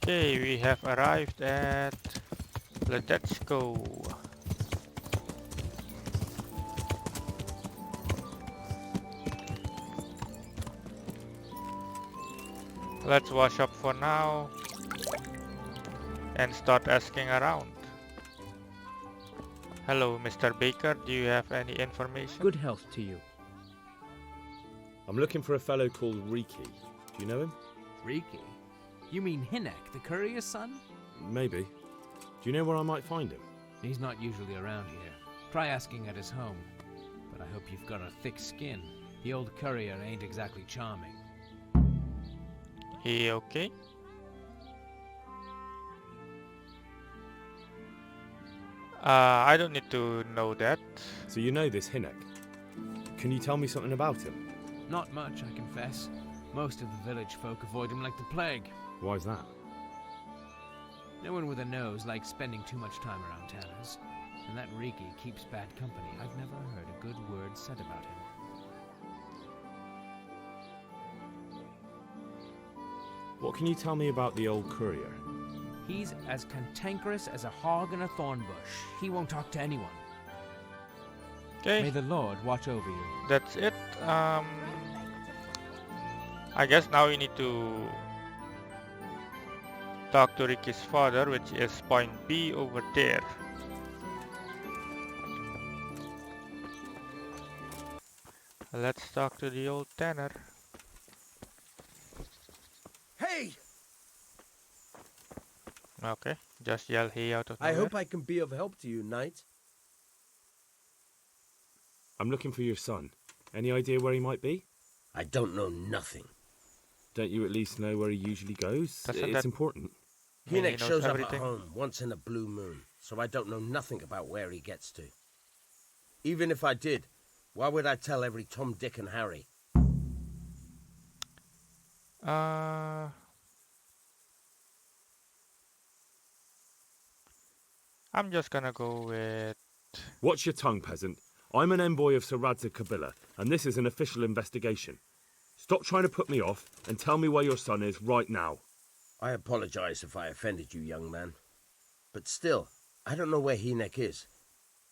Okay, we have arrived at Let's go. Let's wash up for now and start asking around. Hello, Mr. Baker. Do you have any information? Good health to you. I'm looking for a fellow called Riki. Do you know him? Riki? You mean Hinek, the courier's son? Maybe. Do you know where I might find him? He's not usually around here. Try asking at his home. But I hope you've got a thick skin. The old courier ain't exactly charming. He okay? I don't need to know that. So you know this Hinek. Can you tell me something about him? Not much, I confess. Most of the village folk avoid him like the plague. Why's that? No one with a nose likes spending too much time around tanners. And that Riki keeps bad company. I've never heard a good word said about him. What can you tell me about the Old Courier? He's as cantankerous as a hog in a thorn bush. He won't talk to anyone. Okay, May the Lord watch over you. that's it. I guess now we need to talk to Ricky's father, which is point B over there. Let's talk to the old tanner. Hey! Okay, just yell hey out of I nowhere. hope I can be of help to you, knight. I'm looking for your son. Any idea where he might be? I don't know nothing. Don't you at least know where he usually goes? Doesn't It's that- important. He Hinek knows shows everything. up at home once in a blue moon, so I don't know nothing about where he gets to. Even if I did, why would I tell every Tom, Dick and Harry? I'm just gonna go with... Watch your tongue, peasant. I'm an envoy of Sir Radzig Kobyla, and this is an official investigation. Stop trying to put me off, and tell me where your son is right now. I apologize if I offended you, young man. But still, I don't know where Hinek is.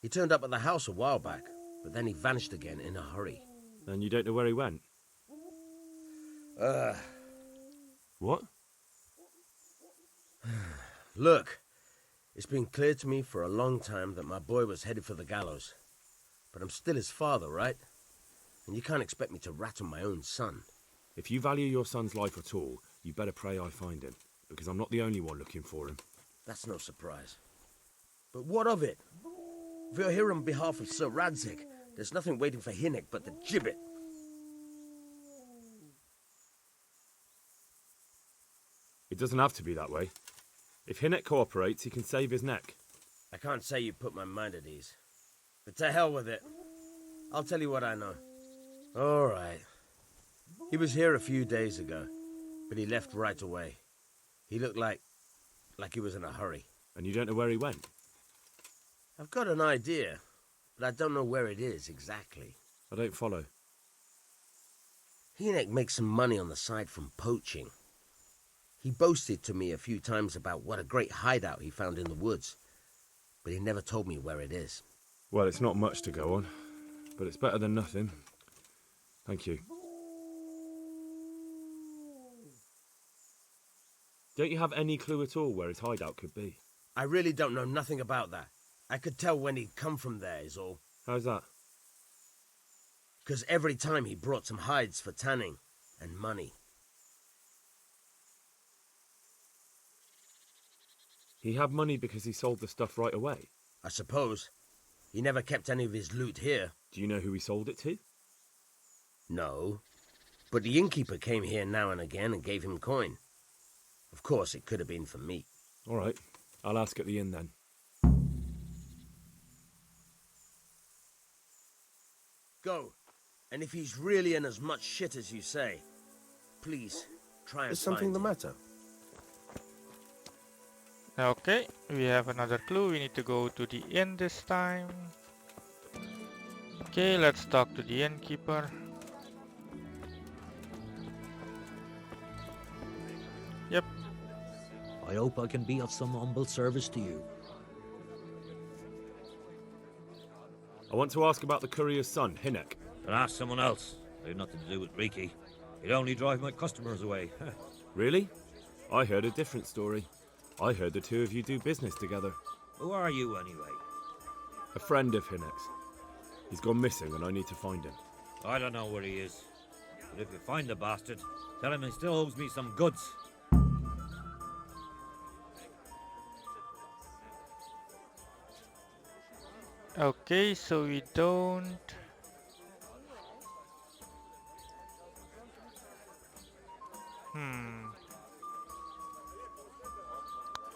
He turned up at the house a while back, but then he vanished again in a hurry. And you don't know where he went? What? Look, it's been clear to me for a long time that my boy was headed for the gallows. But I'm still his father, right? And you can't expect me to rat on my own son. If you value your son's life at all, you better pray I find him, because I'm not the only one looking for him. That's no surprise. But what of it? If you're here on behalf of Sir Radzig, there's nothing waiting for Hinek but the gibbet. It doesn't have to be that way. If Hinek cooperates, he can save his neck. I can't say you put my mind at ease. But to hell with it. I'll tell you what I know. All right. He was here a few days ago, but he left right away. He looked like he was in a hurry. And you don't know where he went? I've got an idea, but I don't know where it is exactly. I don't follow. Hinek makes some money on the side from poaching. He boasted to me a few times about what a great hideout he found in the woods, but he never told me where it is. Well, it's not much to go on, but it's better than nothing. Thank you. Don't you have any clue at all where his hideout could be? I really don't know nothing about that. I could tell when he'd come from there is all. How's that? 'Cause every time he brought some hides for tanning and money. He had money because he sold the stuff right away. I suppose. He never kept any of his loot here. Do you know who he sold it to? No. But the innkeeper came here now and again and gave him coin. Of course, it could have been for meat. All right, I'll ask at the inn then. Go. And if he's really in as much shit as you say, please, try and Is something the matter? Okay, we have another clue. We need to go to the inn this time. Okay, let's talk to the innkeeper. Yep. I hope I can be of some humble service to you. I want to ask about the courier's son, Hinek. And ask someone else. I have nothing to do with Riki. He'd only drive my customers away. Really? I heard a different story. I heard the two of you do business together. Who are you, anyway? A friend of Hinek's. He's gone missing and I need to find him. I don't know where he is. But if you find the bastard, tell him he still owes me some goods. Okay, so we don't...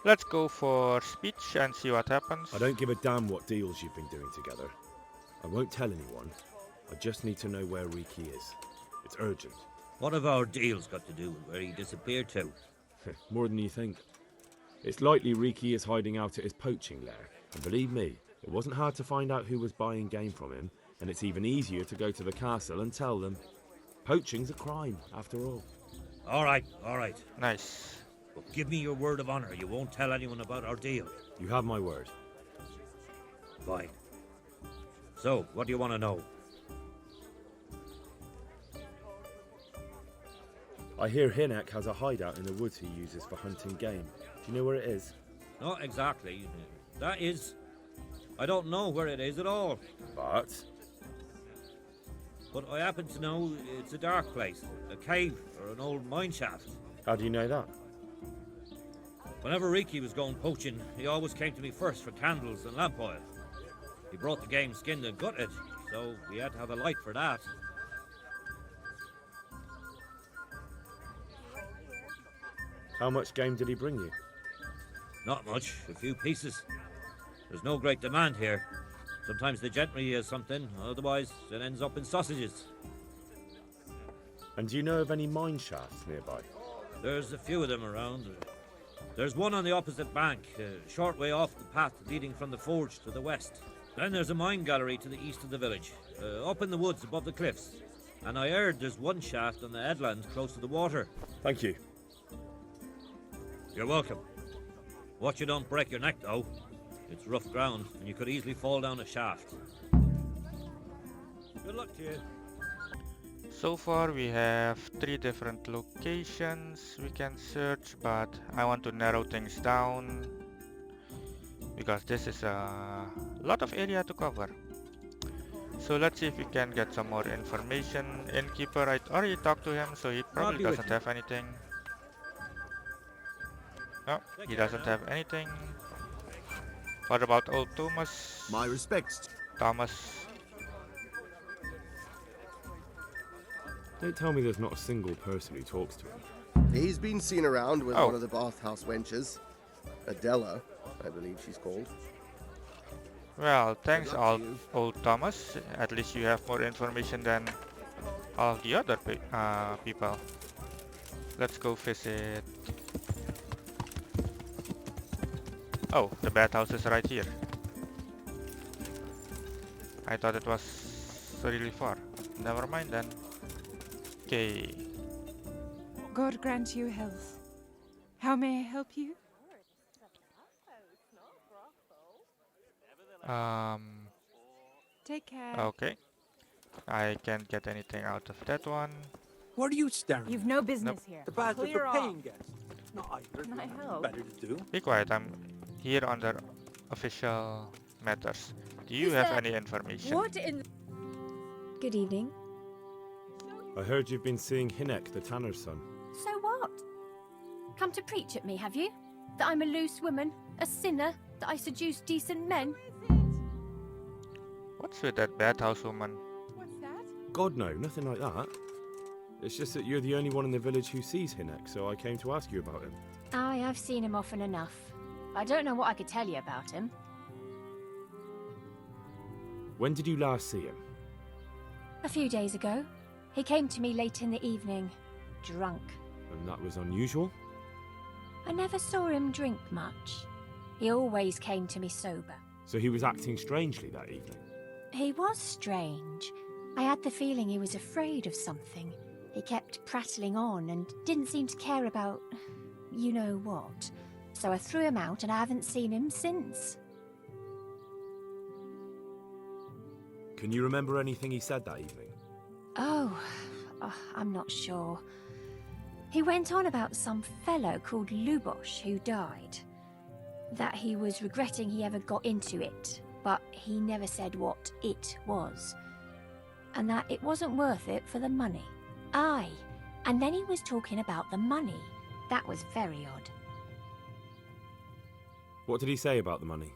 Let's go for speech and see what happens. I don't give a damn what deals you've been doing together. I won't tell anyone. I just need to know where Riki is. It's urgent. What have our deals got to do with where he disappeared to? More than you think. It's likely Riki is hiding out at his poaching lair. And believe me, it wasn't hard to find out who was buying game from him, and it's even easier to go to the castle and tell them. Poaching's a crime, after all. All right, all right. Nice. But give me your word of honor you won't tell anyone about our deal. You have my word. Fine. So, what do you want to know? I hear Hinek has a hideout in the woods he uses for hunting game. Do you know where it is? Not exactly. That is... I don't know where it is at all. But... But I happen to know it's a dark place, a cave or an old mine shaft. How do you know that? Whenever Riki was going poaching, he always came to me first for candles and lamp oil. He brought the game skinned and gutted, so we had to have a light for that. How much game did he bring you? Not much, a few pieces. There's no great demand here. Sometimes the gentry has something, otherwise it ends up in sausages. And do you know of any mine shafts nearby? There's a few of them around. There's one on the opposite bank, a short way off the path leading from the forge to the west. Then there's a mine gallery to the east of the village, up in the woods above the cliffs. And I heard there's one shaft on the headland close to the water. Thank you. You're welcome. Watch you don't break your neck, though. It's rough ground, and you could easily fall down a shaft. Good luck to you. So far we have 3 different locations we can search, but I want to narrow things down because this is a lot of area to cover. So let's see if we can get some more information. Innkeeper, I already talked to him, so he probably doesn't have anything. No, he doesn't have anything. What about old Thomas? My respects. Thomas. Don't tell me there's not a single person who talks to him. He's been seen around with Oh. one of the bathhouse wenches. Adela, I believe she's called. Well, thanks Good luck to you. old Thomas. At least you have more information than all of the other people. Let's go visit. Oh, the bathhouse is right here. I thought it was really far. Never mind then. Okay. God grant you health. How may I help you? Take care. Okay. I can't get anything out of that one. What are you staring You've at? no business here. The bathroom Clear for off. paying guests. No, Can I help? better to do. Be quiet, I'm here under official matters. Do you Is have there- any information? What in... Good evening. I heard you've been seeing Hinek, the tanner's son. So what? Come to preach at me, have you? That I'm a loose woman, a sinner, that I seduce decent men? What's with that bathhouse woman? What's that? God no, nothing like that. It's just that you're the only one in the village who sees Hinek, so I came to ask you about him. Aye, I've seen him often enough. I don't know what I could tell you about him. When did you last see him? A few days ago. He came to me late in the evening, drunk. And that was unusual? I never saw him drink much. He always came to me sober. So he was acting strangely that evening? He was strange. I had the feeling he was afraid of something. He kept prattling on and didn't seem to care about... you know what. So I threw him out and I haven't seen him since. Can you remember anything he said that evening? Oh, I'm not sure. He went on about some fellow called Lubosh who died. That he was regretting he ever got into it, but he never said what it was. And that it wasn't worth it for the money. Aye, and then he was talking about the money. That was very odd. What did he say about the money?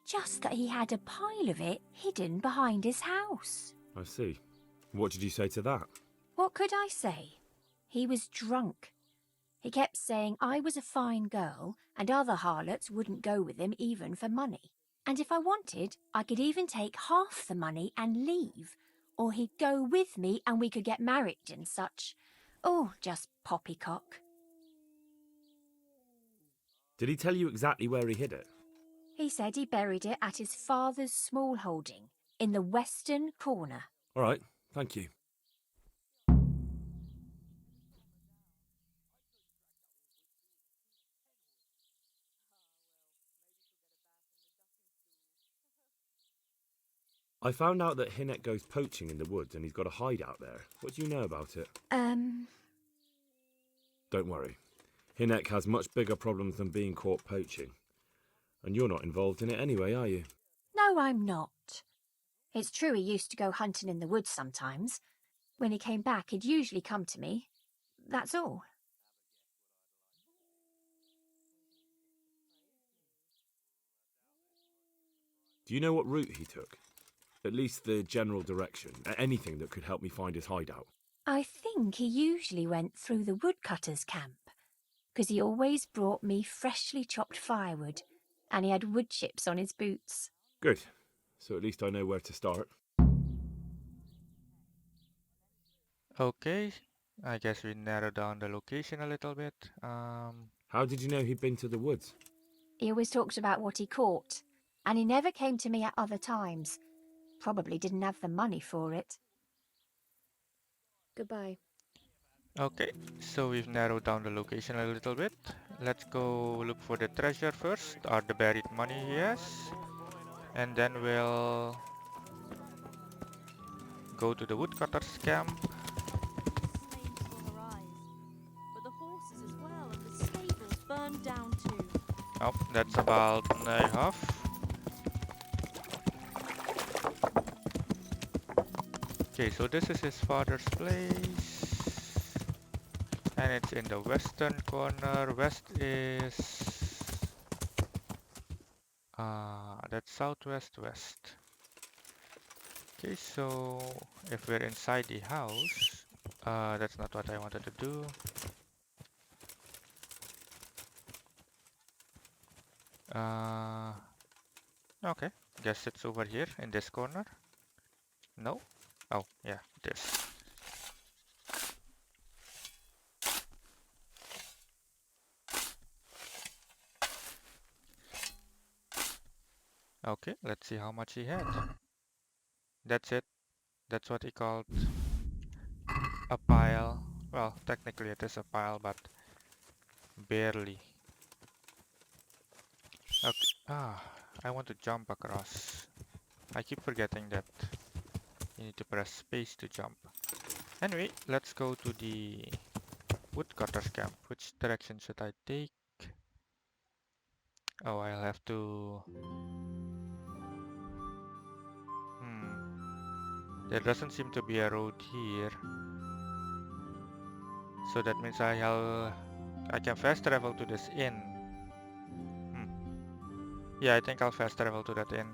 Just that he had a pile of it hidden behind his house. I see. What did you say to that? What could I say? He was drunk. He kept saying I was a fine girl and other harlots wouldn't go with him even for money. And if I wanted, I could even take half the money and leave. Or he'd go with me and we could get married and such. Oh, just poppycock. Did he tell you exactly where he hid it? He said he buried it at his father's small holding in the western corner. All right, thank you. I found out that Hinnet goes poaching in the woods and he's got a hideout there. What do you know about it? Don't worry. Hinnek has much bigger problems than being caught poaching. And you're not involved in it anyway, are you? No, I'm not. It's true he used to go hunting in the woods sometimes. When he came back, he'd usually come to me. That's all. Do you know what route he took? At least the general direction. Anything that could help me find his hideout. I think he usually went through the woodcutter's camp, because he always brought me freshly chopped firewood, and he had wood chips on his boots. Good. So at least I know where to start. Okay, I guess we narrowed down the location a little bit. How did you know he'd been to the woods? He always talked about what he caught, and he never came to me at other times. Probably didn't have the money for it. Goodbye. Okay, so we've narrowed down the location a little bit. Let's go look for the treasure first, or the buried money he has. And then we'll go to the woodcutter's camp. Oh, that's about a half. Okay, so this is his father's place. And it's in the western corner. West is... that's southwest west. Okay, so if we're inside the house... that's not what I wanted to do. Okay, guess it's over here in this corner. No? Oh, yeah, this. Okay, let's see how much he had. That's it. That's what he called a pile. Well, technically it is a pile, but barely. Okay. I want to jump across. I keep forgetting that you need to press space to jump. Anyway, let's go to the woodcutter's camp. Which direction should I take? Oh, I'll have to... There doesn't seem to be a road here. So that means I can fast travel to this inn. Yeah, I think I'll fast travel to that inn.